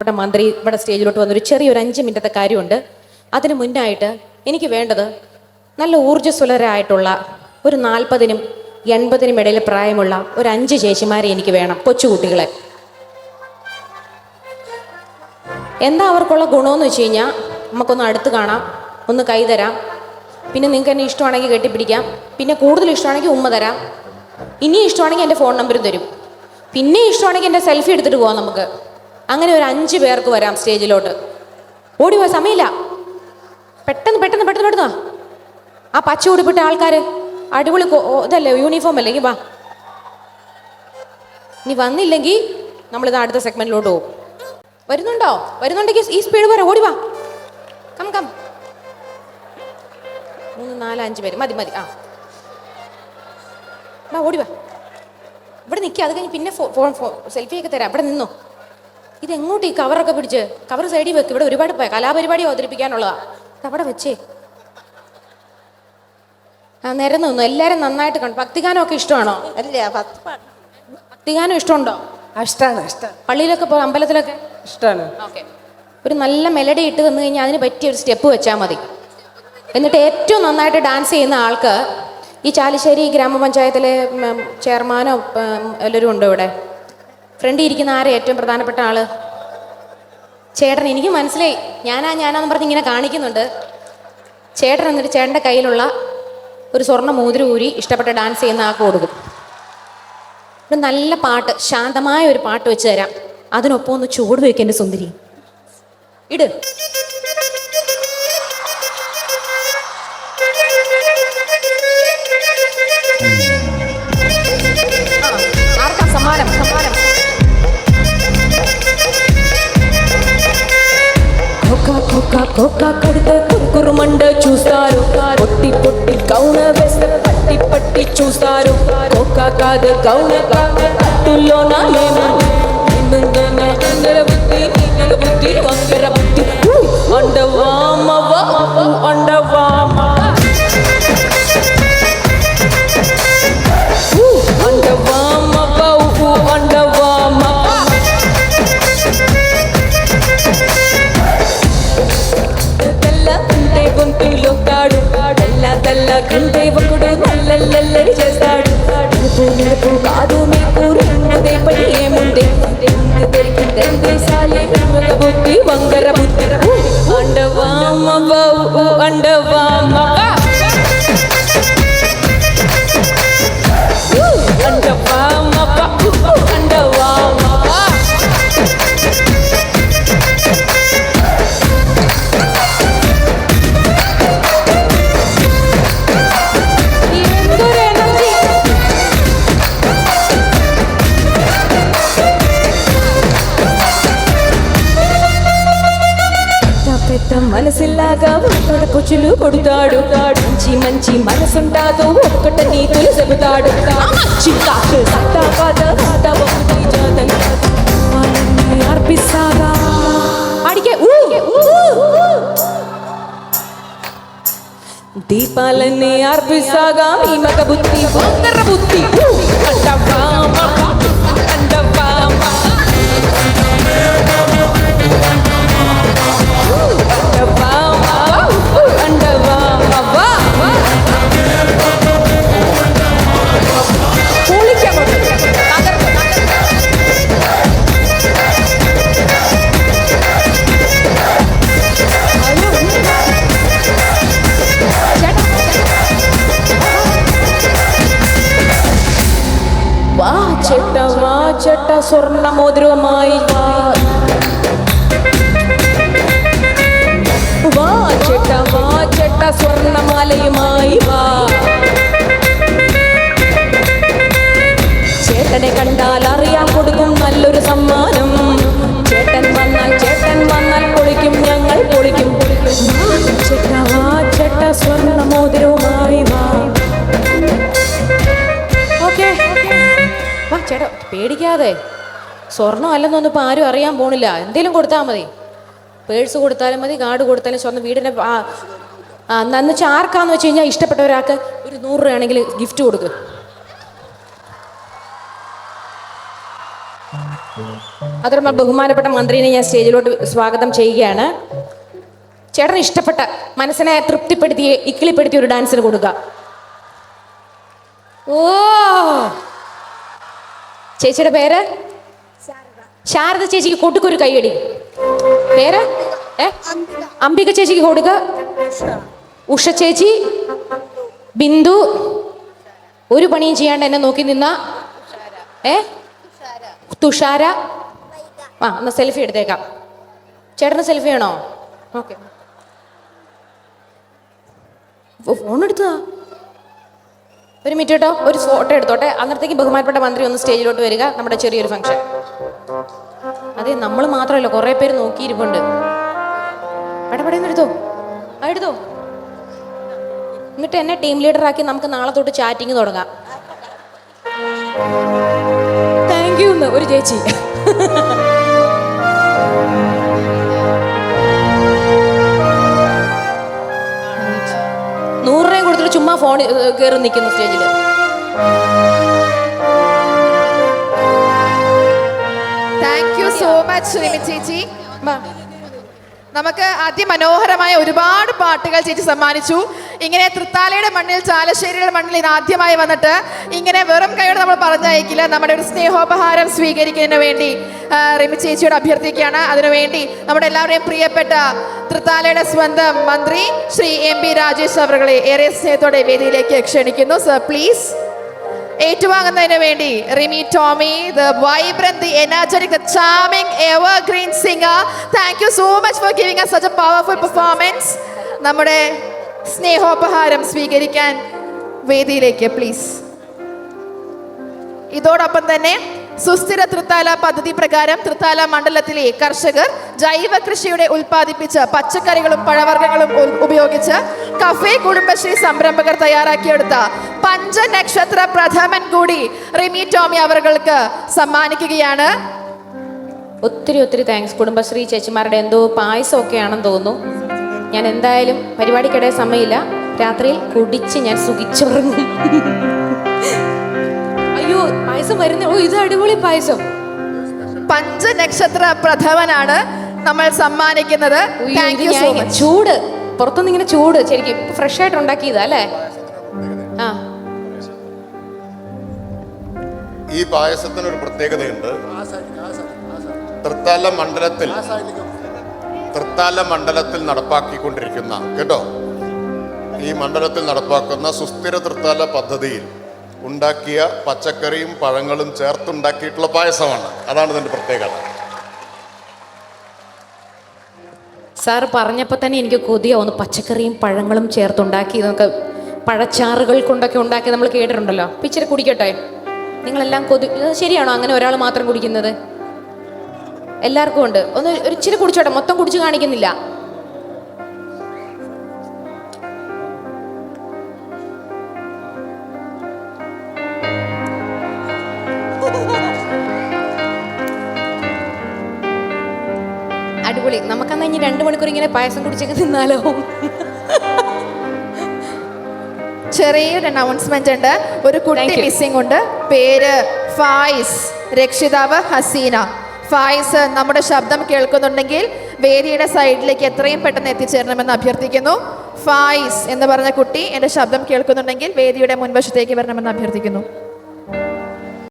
ഇവിടെ മന്ത്രി ഇവിടെ സ്റ്റേജിലോട്ട് വന്നൊരു ചെറിയൊരു 5 മിനിറ്റത്തെ കാര്യമുണ്ട്. അതിന് മുന്നായിട്ട് എനിക്ക് വേണ്ടത് നല്ല ഊർജ്ജസ്വലരായിട്ടുള്ള ഒരു 40-നും 80-നും ഇടയിൽ പ്രായമുള്ള ഒരു 5 ചേച്ചിമാരെ എനിക്ക് വേണം, കൊച്ചുകുട്ടികളെ. എന്താ അവർക്കുള്ള ഗുണമെന്ന് വെച്ച് കഴിഞ്ഞാൽ നമുക്കൊന്ന് അടുത്ത് കാണാം, ഒന്ന് കൈ തരാം, പിന്നെ നിങ്ങൾക്ക് എന്നെ ഇഷ്ടമാണെങ്കിൽ കെട്ടിപ്പിടിക്കാം, പിന്നെ കൂടുതൽ ഇഷ്ടമാണെങ്കിൽ ഉമ്മ തരാം, ഇനി ഇഷ്ടമാണെങ്കിൽ എൻ്റെ ഫോൺ നമ്പരും തരും, പിന്നെ ഇഷ്ടമാണെങ്കിൽ എൻ്റെ സെൽഫി എടുത്തിട്ട് പോകാം നമുക്ക്. അങ്ങനെ ഒരു 5 പേർക്ക് വരാം സ്റ്റേജിലോട്ട്. ഓടി പോവാ, സമയമില്ല, പെട്ടെന്ന് പെട്ടെന്ന് പെട്ടെന്ന് പെട്ടെന്ന്. ആ പച്ച ഉടുപ്പിട്ട ആൾക്കാർ അടിപൊളി ഇതല്ലേ, യൂണിഫോം അല്ലേ, വാ. ഇനി വന്നില്ലെങ്കിൽ നമ്മളിത് അടുത്ത സെഗ്മെന്റിലോട്ട് പോകും. വരുന്നുണ്ടോ? വരുന്നുണ്ടെങ്കിൽ ഈ സ്പീഡ് പോരാ, ഓടി വാ, കം കം. 3 4 5 പേര് മതി മതി. ആ വാ, ഓടി വാ. ഇവിടെ നിൽക്കുക, അത് കഴിഞ്ഞ് പിന്നെ സെൽഫിയൊക്കെ തരാം. ഇവിടെ നിന്നോ. ഇതെങ്ങോട്ട് ഈ കവറൊക്കെ പിടിച്ച്? കവർ സൈഡിൽ വെക്ക്. ഇവിടെ ഒരുപാട് കലാപരിപാടി അവതരിപ്പിക്കാനുള്ളതാ. അവിടെ വെച്ചേ. ആ നിരന്നു നിന്നു. എല്ലാവരും നന്നായിട്ട് കണ്ടു. ഭക്തിഗാനമൊക്കെ ഇഷ്ടമാണോ? അല്ല, ഭക്തിഗാനം ഇഷ്ടമുണ്ടോ? ഇഷ്ടമാണ്. ഇഷ്ടം പള്ളിയിലൊക്കെ അമ്പലത്തിലൊക്കെ ഇഷ്ടമാണ്. ഓക്കെ, ഒരു നല്ല മെലഡി ഇട്ട് വന്നു കഴിഞ്ഞാൽ അതിന് പറ്റിയ ഒരു സ്റ്റെപ്പ് വെച്ചാൽ മതി. എന്നിട്ട് ഏറ്റവും നന്നായിട്ട് ഡാൻസ് ചെയ്യുന്ന ആൾക്ക് ഈ ചാലിശ്ശേരി ഗ്രാമപഞ്ചായത്തിലെ ചെയർമാനോ എല്ലാവരും ഉണ്ടോ ഇവിടെ? ഫ്രണ്ടിൽ ഇരിക്കുന്ന ആരെ ഏറ്റവും പ്രധാനപ്പെട്ട ആള്? ചേട്ടൻ. എനിക്ക് മനസ്സിലായി, ഞാനാന്ന് പറഞ്ഞ് ഇങ്ങനെ കാണിക്കുന്നുണ്ട്. ചേട്ടൻ എന്നിട്ട് ചേട്ടൻ്റെ കയ്യിലുള്ള ഒരു സ്വർണ്ണ മോതിരം ഊരി ഇഷ്ടപ്പെട്ട ഡാൻസ് ചെയ്യുന്ന ആൾക്ക് കൊടുക്കും. ഒരു നല്ല പാട്ട്, ശാന്തമായ ഒരു പാട്ട് വെച്ച് തരാം. അതിനൊപ്പം ഒന്ന് ചൂട് വയ്ക്കുക എൻ്റെ സുന്ദരി. ഇട്. ആർക്കാ സമ്മാനം? സമ്മാനം కడితే కురుకురుమండ చూస్తారు, పొట్టి పొట్టి గౌన వేస్తే పట్టి పట్టి చూస్తారు. కోకా కాదు గౌన కట్టులో బుద్ధి వంకర బుద్ధి అండవామవ అండవామ అండవామవ అండవామ. గొంతులో తాడు తెల్ల కంటే ఒకడు నల్లల్లరి చేస్తాడు. నడుపు కాదు మీకు రంగుదే పని ఏముంది, దేశాలే బుద్ధి వంగర బుద్ధి అండవామ అండవామ అండవామ అండవామ. మనసిల్లాగా ఒక్కడ పొచ్చులు కొడుతాడు, మంచి మంచి మనసుంటాదో ఒక్కట నీతులు చెబుతాడు. అర్పిస్తాగా అడిగే దీపాలన్నీ అర్పిస్తాగా మీ మగ బుద్ధి వంకర బుద్ధి అండవామ అండవామ చెట్ట స్వర్ణ మోదిరമായി വാ ചെട്ട സ്വർണ്ണമാലയുമായി വാ. ചേട്ടനെ കണ്ടാൽ അറിയാൻ കൊടുക്കും നല്ലൊരു സമ്മാനം. ചേട്ടൻ വന്നാൽ പൊളിക്കും, ഞങ്ങൾ പൊളിക്കും. ചെട്ട സ്വർണ്ണ മോതിരവുമായി വാ. ഓക്കെ വാ ചേട്ടാ, പേടിക്കാതെ. സ്വർണ്ണം അല്ലെന്നൊന്നും ഇപ്പം ആരും അറിയാൻ പോണില്ല. എന്തേലും കൊടുത്താൽ മതി. പേഴ്സ് കൊടുത്താലും മതി, കാർഡ് കൊടുത്താലും സ്വർണ്ണം. വീടിൻ്റെ എന്ന് വെച്ചാൽ ആർക്കാന്ന് വെച്ച് കഴിഞ്ഞാൽ ഇഷ്ടപ്പെട്ട ഒരാൾക്ക് ഒരു 100 രൂപയാണെങ്കിൽ ഗിഫ്റ്റ് കൊടുക്കുക. അതോടൊപ്പം ബഹുമാനപ്പെട്ട മന്ത്രിനെ ഞാൻ സ്റ്റേജിലോട്ട് സ്വാഗതം ചെയ്യുകയാണ്. ചേട്ടന് ഇഷ്ടപ്പെട്ട മനസ്സിനെ തൃപ്തിപ്പെടുത്തി ഇക്കിളിപ്പെടുത്തിയ ഒരു ഡാൻസിന് കൊടുക്കുക. ഓ, ചേച്ചിയുടെ പേര് ശാരദ. ചേച്ചിക്ക് കൊടുക്കൊരു കൈയടി. പേര് അംബിക ചേച്ചിക്ക് കൊടുക്ക. ഉഷ ചേച്ചി, ബിന്ദു. ഒരു പണിയും ചെയ്യാണ്ട് എന്നെ നോക്കി നിന്ന തുഷാര. ആ, എന്നാ സെൽഫി എടുത്തേക്കാം. ചേട്ടന് സെൽഫി ആണോ? ഓക്കെ, ഫോൺ എടുത്തതാ. ഒരു മിനിറ്റ് കേട്ടോ, ഒരു ഫോട്ടോ എടുത്തോട്ടെ. അന്നേരത്തേക്ക് ബഹുമാനപ്പെട്ട മന്ത്രി ഒന്ന് സ്റ്റേജിലോട്ട് വരിക. നമ്മുടെ ചെറിയൊരു ഫംഗ്ഷൻ. അതെ, നമ്മൾ മാത്രമല്ല, കുറേ പേര് നോക്കിയിരിപ്പുണ്ട്. പടപടയെന്ന് എടുത്തോ, എടുത്തോ. എന്നിട്ട് എന്നെ ടീം ലീഡറാക്കി നമുക്ക് നാളെ തൊട്ട് ചാറ്റിങ് തുടങ്ങാം. താങ്ക് യു എന്ന് ഒരു ചേച്ചി. $100 കൊടുത്തിട്ട് ചുമ്മാ ഫോൺ കയറി നിൽക്കുന്നു സ്റ്റേജിൽ. Thank you so much Rimi ചേച്ചി. നമുക്ക് അതിമനോഹരമായ ഒരുപാട് പാട്ടുകൾ ചേച്ചി സമ്മാനിച്ചു. ഇങ്ങനെ തൃത്താലയുടെ മണ്ണിൽ, ചാലശ്ശേരിയുടെ മണ്ണിൽ ഇത് ആദ്യമായി വന്നിട്ട് ഇങ്ങനെ വെറും കൈയോടെ നമ്മൾ പറഞ്ഞയക്കില്ല. നമ്മുടെ ഒരു സ്നേഹോപഹാരം സ്വീകരിക്കുന്നതിന് വേണ്ടി റിമി ചേച്ചിയോട് അഭ്യർത്ഥിക്കുകയാണ്. അതിനുവേണ്ടി നമ്മുടെ എല്ലാവരുടെയും പ്രിയപ്പെട്ട തൃത്താലയുടെ സ്വന്തം മന്ത്രി ശ്രീ MP രാജേഷ് അവരെ ഏറെ സ്നേഹത്തോടെ വേദിയിലേക്ക് ക്ഷണിക്കുന്നു. Sir please. ഏറ്റുവാങ്ങുന്നതിന് വേണ്ടി Rimi Tomy, the vibrant, the energetic, the charming, evergreen singer. Thank you so much for giving us such a powerful performance. നമ്മുടെ സ്നേഹോപഹാരം സ്വീകരിക്കാൻ വേദിയിലേക്ക് പ്ലീസ്. ഇതോടൊപ്പം തന്നെ സുസ്ഥിര തൃത്താല പദ്ധതി പ്രകാരം തൃത്താല മണ്ഡലത്തിലെ കർഷകർ ജൈവ കൃഷിയുടെ ഉൽപ്പാദിപ്പിച്ച പച്ചക്കറികളും പഴവർഗ്ഗങ്ങളും ഉപയോഗിച്ച് കഫേ കുടുംബശ്രീ സംരംഭകർ തയ്യാറാക്കിയെടുത്ത പഞ്ചനക്ഷത്ര പ്രഥമൻ കൂടി റിമി ടോമി അവർക്ക് സമ്മാനിക്കുകയാണ്. ഒത്തിരി ഒത്തിരി താങ്ക്സ്. കുടുംബശ്രീ ചേച്ചിമാരുടെ എന്തോ പായസമൊക്കെ ആണെന്ന് തോന്നുന്നു. ഞാൻ എന്തായാലും പരിപാടിക്കിടെ സമയമില്ല, രാത്രിയിൽ കുടിച്ച് ഞാൻ സുഖിച്ചുറങ്ങും. അയ്യോ, പായസം വരുന്ന. ഓ, ഇത് അടിപൊളി പായസം. പഞ്ചനക്ഷത്ര പ്രഥമനാണ് നമ്മൾ സമ്മാനിക്കുന്നത്. ചൂട് പുറത്തുനിന്ന് ഇങ്ങനെ ചൂട് ശരിക്കും ഫ്രഷ് ആയിട്ട് ഉണ്ടാക്കിയതാ അല്ലേ? ആ, ഈ പായസത്തിനൊരു പ്രത്യേകതയുണ്ട്. തൃത്താല മണ്ഡലത്തിൽ നടപ്പാക്കിക്കൊണ്ടിരിക്കുന്ന ഈ മണ്ഡലത്തിൽ നടപ്പാക്കുന്ന സുസ്ഥിര തൃത്താല പദ്ധതിയിൽ ഉണ്ടാക്കിയ പച്ചക്കറിയും പഴങ്ങളും ചേർത്തുണ്ടാക്കിയിട്ടുള്ള പായസമാണ്. അതാണ് ഇതിൻ്റെ പ്രത്യേകത. സാറ് പറഞ്ഞപ്പോൾ തന്നെ എനിക്ക് കൊതിയാവുന്നു. പച്ചക്കറിയും പഴങ്ങളും ചേർത്തുണ്ടാക്കി, നമുക്ക് പഴച്ചാറുകൾ കൊണ്ടൊക്കെ ഉണ്ടാക്കി നമ്മൾ കേട്ടിട്ടുണ്ടല്ലോ. അപ്പം ഇച്ചിരി കുടിക്കട്ടെ. നിങ്ങളെല്ലാം ശരിയാണോ അങ്ങനെ ഒരാൾ മാത്രം കുടിക്കുന്നത്? എല്ലാവർക്കും ഉണ്ട്. ഒന്ന് ഒരു ഇച്ചിരി കുടിച്ചോട്ടെ, മൊത്തം കുടിച്ച് കാണിക്കുന്നില്ല. അടിപൊളി. നമുക്കന്ന് ഇനി 2 മണിക്കൂർ ഇങ്ങനെ പായസം കുടിച്ചൊക്കെ നിന്നാലോ? ചെറിയൊരു അനൗൺസ്മെന്റ് ഉണ്ട്. ഒരു കുട്ടി മിസ്സിംഗ് ഉണ്ട്. പേര് ഫായിസ്, രക്ഷിതാവ് ഹസീന. ഫായിസ് നമ്മുടെ ശബ്ദം കേൾക്കുന്നുണ്ടെങ്കിൽ വേദിയുടെ സൈഡിലേക്ക് എത്രയും പെട്ടെന്ന് എത്തിച്ചേരണമെന്ന് അഭ്യർത്ഥിക്കുന്നു. ഫായിസ് എന്ന് പറഞ്ഞ കുട്ടി എൻ്റെ ശബ്ദം കേൾക്കുന്നുണ്ടെങ്കിൽ വേദിയുടെ മുൻവശത്തേക്ക് വരണമെന്ന് അഭ്യർത്ഥിക്കുന്നു.